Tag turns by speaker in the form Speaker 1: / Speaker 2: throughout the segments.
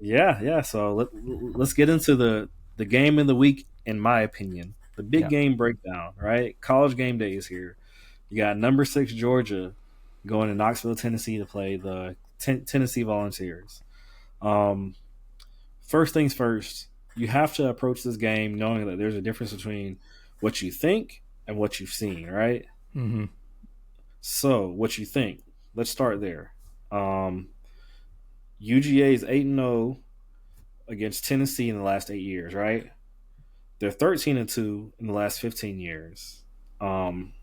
Speaker 1: Yeah. So let's get into the game of the week, in my opinion. The big
Speaker 2: Yeah.
Speaker 1: game breakdown, right? College game day is here. You got number six Georgia going to Knoxville, Tennessee to play the Tennessee Volunteers. Um, First things first, you have to approach this game knowing that there's a difference between what you think and what you've seen, right?
Speaker 2: Hmm.
Speaker 1: So, what you think? Let's start there. Um, UGA is 8-0 against Tennessee in the last 8 years, right? They're 13-2 in the last 15 years. Um,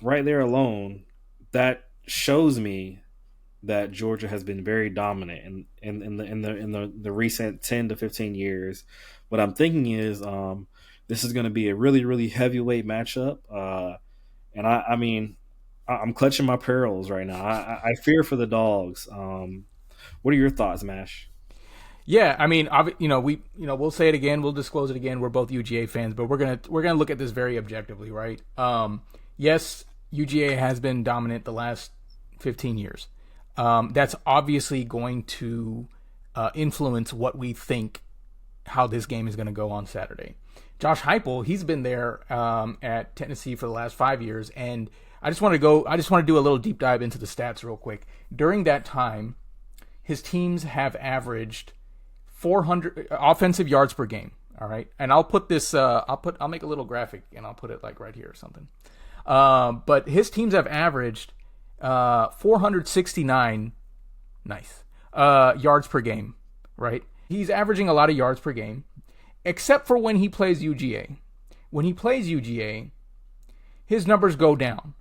Speaker 1: right there alone, that shows me that Georgia has been very dominant in the recent 10 to 15 years. What I'm thinking is this is going to be a really heavyweight matchup, and I mean I'm clutching my pearls right now. I fear for the dogs. What are your thoughts, Mash?
Speaker 2: Yeah, I mean, we'll say it again, we'll disclose it again. We're both UGA fans, but we're gonna look at this very objectively, right? Yes, UGA has been dominant the last 15 years. That's obviously going to influence what we think how this game is going to go on Saturday. Josh Heupel, he's been there at Tennessee for the last 5 years, and I just want to go. I just want to do a little deep dive into the stats real quick. During that time, his teams have averaged 400 offensive yards per game. All right, and I'll put this. I'll make a little graphic and I'll put it like right here or something. But his teams have averaged 469 nice yards per game. Right, he's averaging a lot of yards per game, except for when he plays UGA. When he plays UGA, his numbers go down.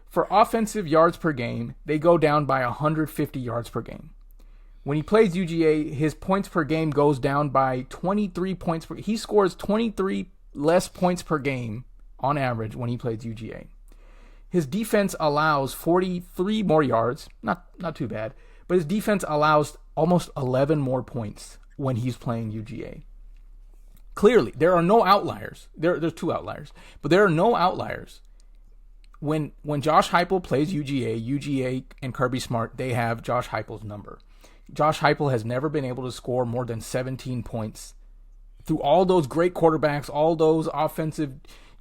Speaker 2: For offensive yards per game, they go down by 150 yards per game. When he plays UGA, his points per game goes down by 23 points per. He scores 23 less points per game on average when he plays UGA. His defense allows 43 more yards, not too bad, but his defense allows almost 11 more points when he's playing UGA. Clearly, there are no outliers. There's two outliers, but there are no outliers. When Josh Heupel plays UGA and Kirby Smart, they have Josh Heupel's number. Josh Heupel has never been able to score more than 17 points through all those great quarterbacks, all those offensive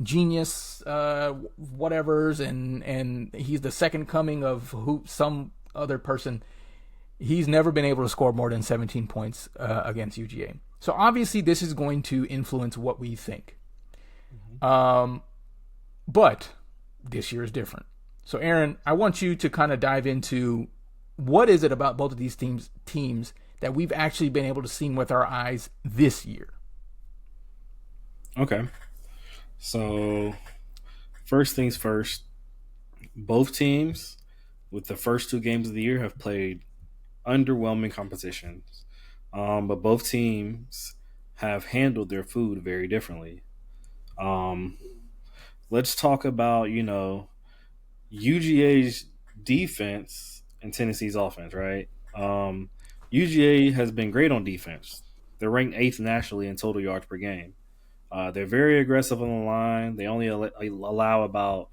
Speaker 2: genius whatevers, and he's the second coming of some other person. He's never been able to score more than 17 points against UGA. So obviously this is going to influence what we think. But this year is different. So Aaron, I want you to kind of dive into what is it about both of these teams that we've actually been able to see with our eyes this year.
Speaker 1: Okay, so first things first, both teams with the first two games of the year have played underwhelming competitions, but both teams have handled their food very differently. Um, let's talk about UGA's defense and Tennessee's offense, right? UGA has been great on defense. They're ranked eighth nationally in total yards per game. They're very aggressive on the line. They only allow about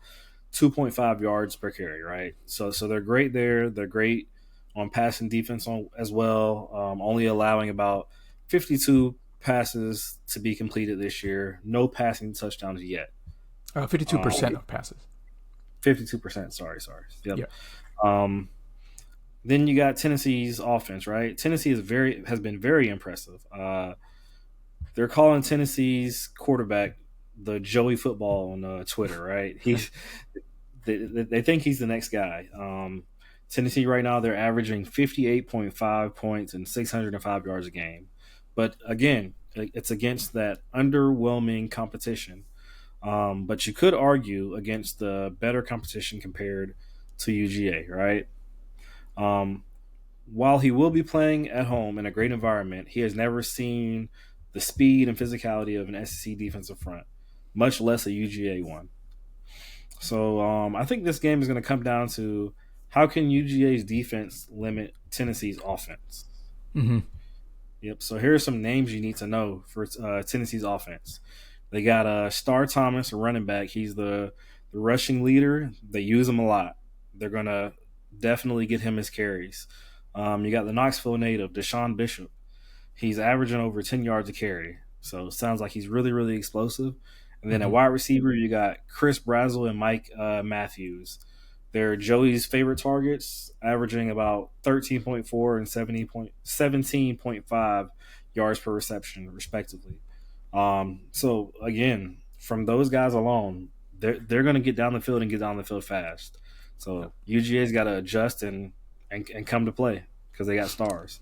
Speaker 1: 2.5 yards per carry, right? So they're great there. They're great on passing defense as well, only allowing about 52 passes to be completed this year. No passing touchdowns yet.
Speaker 2: 52% of passes.
Speaker 1: 52%. Sorry. Yep.
Speaker 2: Yeah.
Speaker 1: Um, then you got Tennessee's offense, right? Tennessee has been very impressive. They're calling Tennessee's quarterback the Joey Football on Twitter, right? They think he's the next guy. Tennessee right now they're averaging 58.5 points and 605 yards a game, but again, it's against that underwhelming competition. But you could argue against the better competition compared to UGA, right? Um, while he will be playing at home in a great environment, he has never seen the speed and physicality of an SEC defensive front, much less a UGA one. So I think this game is going to come down to how can UGA's defense limit Tennessee's offense.
Speaker 2: Mm-hmm.
Speaker 1: Yep. So here are some names you need to know for Tennessee's offense. They got Star Thomas, a running back. He's the rushing leader. They use him a lot. They're going to definitely get him his carries. You got the Knoxville native, Deshaun Bishop. He's averaging over 10 yards a carry. So it sounds like he's really, really explosive. And then at
Speaker 2: Mm-hmm.
Speaker 1: wide receiver, you got Chris Brazzell and Mike Matthews. They're Joey's favorite targets, averaging about 13.4 and 17.5 yards per reception, respectively. So again, from those guys alone, they're going to get down the field and get down the field fast. So UGA's got to adjust and come to play because they got stars.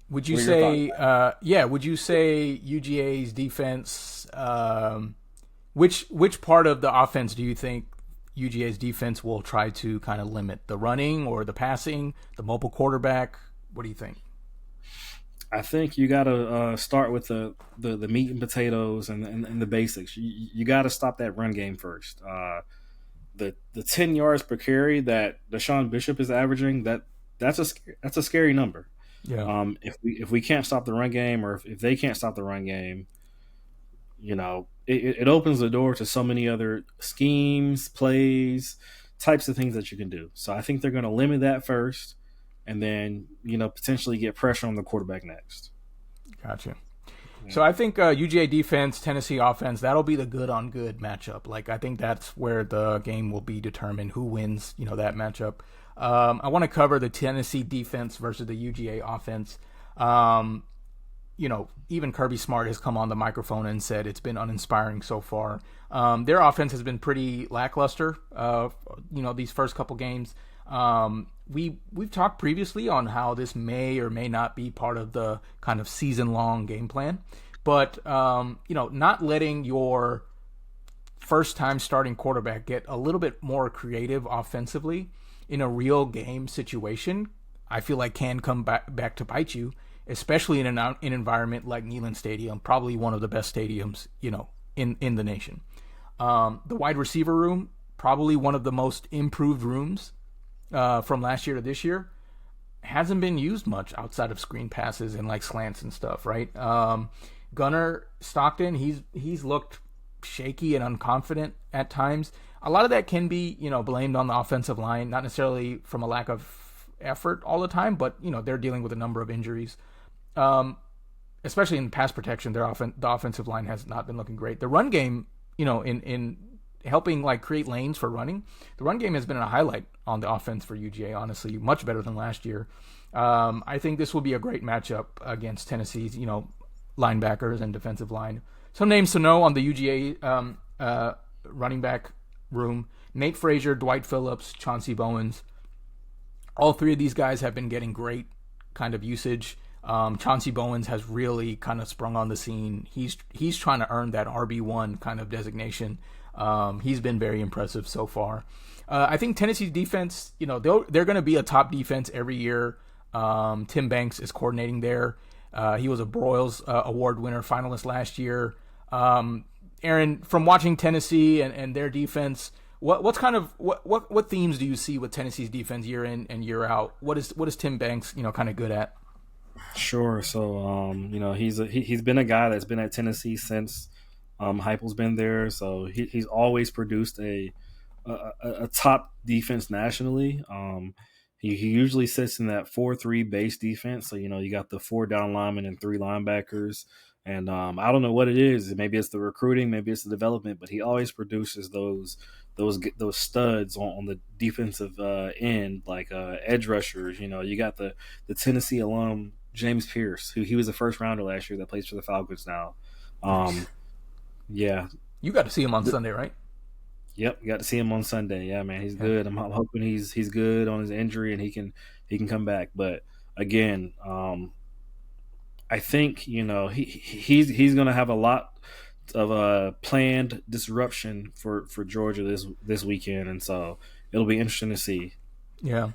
Speaker 2: Would you
Speaker 1: What are your thoughts?
Speaker 2: say, yeah? Would you say UGA's defense? Which part of the offense do you think UGA's defense will try to kind of limit? The running or the passing? The mobile quarterback? What do you think?
Speaker 1: I think you got to start with the meat and potatoes and the basics. You got to stop that run game first. The 10 yards per carry that Deshaun Bishop is averaging, that's a scary number.
Speaker 2: Yeah.
Speaker 1: If we can't stop the run game, or if they can't stop the run game, it opens the door to so many other schemes, plays, types of things that you can do. So I think they're going to limit that first, and then potentially get pressure on the quarterback next.
Speaker 2: Gotcha.
Speaker 1: Yeah.
Speaker 2: So I think UGA defense, Tennessee offense, that'll be the good on good matchup. Like I think that's where the game will be determined, who wins, that matchup. I want to cover the Tennessee defense versus the UGA offense. Even Kirby Smart has come on the microphone and said it's been uninspiring so far. Their offense has been pretty lackluster. These first couple games. We've talked previously on how this may or may not be part of the kind of season-long game plan, but not letting your first-time starting quarterback get a little bit more creative offensively in a real game situation, I feel like can come back to bite you, especially in an environment like Neyland Stadium, probably one of the best stadiums in the nation. The wide receiver room, probably one of the most improved rooms from last year to this year, hasn't been used much outside of screen passes and like slants and stuff, right? Gunnar Stockton, he's looked shaky and unconfident at times. A lot of that can be, blamed on the offensive line, not necessarily from a lack of effort all the time, but they're dealing with a number of injuries. Especially in pass protection, the offensive line has not been looking great. The run game, in helping like create lanes for running, the run game has been a highlight on the offense for UGA, honestly, much better than last year. I think this will be a great matchup against Tennessee's, linebackers and defensive line. Some names to know on the UGA running back room: Nate Frazier, Dwight Phillips, Chauncey Bowens. All three of these guys have been getting great kind of usage. Chauncey Bowens has really kind of sprung on the scene. He's trying to earn that RB1 kind of designation. He's been very impressive so far. I think Tennessee's defense, they're going to be a top defense every year. Tim Banks is coordinating there. He was a Broyles Award winner, finalist last year. Aaron, from watching Tennessee and their defense, what themes do you see with Tennessee's defense year in and year out? What is Tim Banks kind of good at?
Speaker 1: Sure. So he's been a guy that's been at Tennessee since Heupel's been there. So he's always produced a top defense nationally. He usually sits in that 4-3 base defense. So you got the 4 down linemen and 3 linebackers. And I don't know what it is. Maybe it's the recruiting, maybe it's the development, but he always produces those studs on the defensive end, like edge rushers. You got the Tennessee alum James Pierce, who he was a first rounder last year that plays for the Falcons now. Yeah,
Speaker 2: you got to see him on Sunday, right?
Speaker 1: Yep, got to see him on Sunday. Yeah, man, he's good. I'm hoping he's good on his injury and he can come back. But again, I think he's going to have a lot of planned disruption for Georgia this weekend, and so it'll be interesting to see.
Speaker 2: Yeah,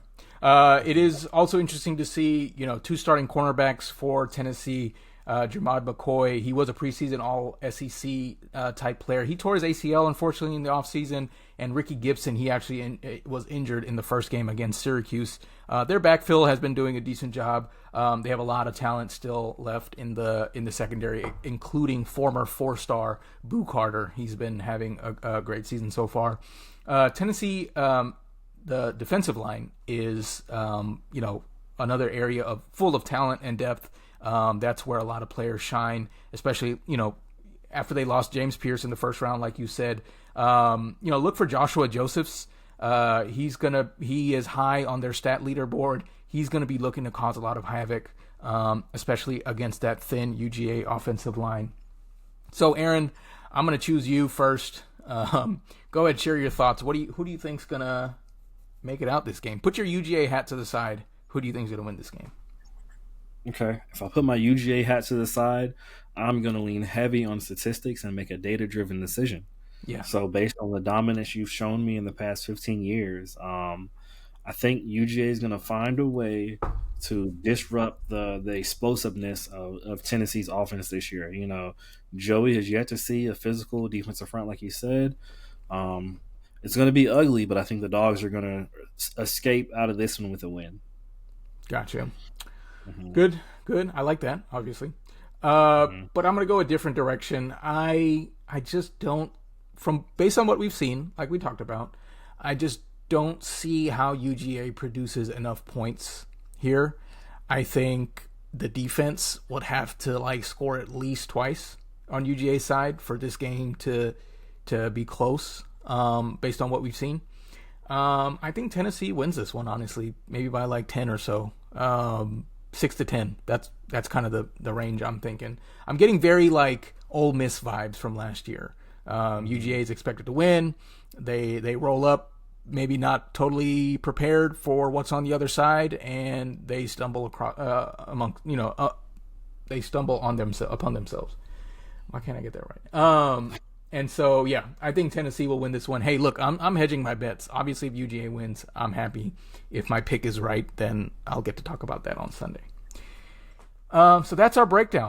Speaker 2: it is also interesting to see 2 starting cornerbacks for Tennessee. Jermod McCoy, he was a preseason All-SEC type player. He tore his ACL, unfortunately, in the offseason. And Ricky Gibson, he actually was injured in the first game against Syracuse. Their backfill has been doing a decent job. They have a lot of talent still left in the secondary, including former 4-star Boo Carter. He's been having a great season so far. Tennessee, the defensive line is, another area full of talent and depth. That's where a lot of players shine, especially, after they lost James Pierce in the first round, like you said. Look for Joshua Josephs. He is high on their stat leaderboard. He's going to be looking to cause a lot of havoc, especially against that thin UGA offensive line. So, Aaron, I'm going to choose you first. Go ahead, share your thoughts. Who do you think's going to make it out this game? Put your UGA hat to the side. Who do you think's going to win this game?
Speaker 1: Okay, if I put my UGA hat to the side, I'm going to lean heavy on statistics and make a data-driven decision.
Speaker 2: Yeah.
Speaker 1: So based on the dominance you've shown me in the past 15 years, I think UGA is going to find a way to disrupt the explosiveness of Tennessee's offense this year. Joey has yet to see a physical defensive front, like you said. It's going to be ugly, but I think the Dogs are going to escape out of this one with a win.
Speaker 2: Gotcha.
Speaker 1: Mm-hmm.
Speaker 2: Good. I like that, obviously. But I'm going to go a different direction. I just don't, based on what we've seen, like we talked about, I just don't see how UGA produces enough points here. I think the defense would have to score at least twice on UGA's side for this game to be close, based on what we've seen. I think Tennessee wins this one, honestly, maybe by 10 or so. 6-10. That's kind of the range I'm thinking. I'm getting very Ole Miss vibes from last year. UGA is expected to win. They roll up, maybe not totally prepared for what's on the other side, and they stumble they stumble upon themselves. Why can't I get that right? And so, yeah, I think Tennessee will win this one. Hey, look, I'm hedging my bets. Obviously, if UGA wins, I'm happy. If my pick is right, then I'll get to talk about that on Sunday. So that's our breakdown.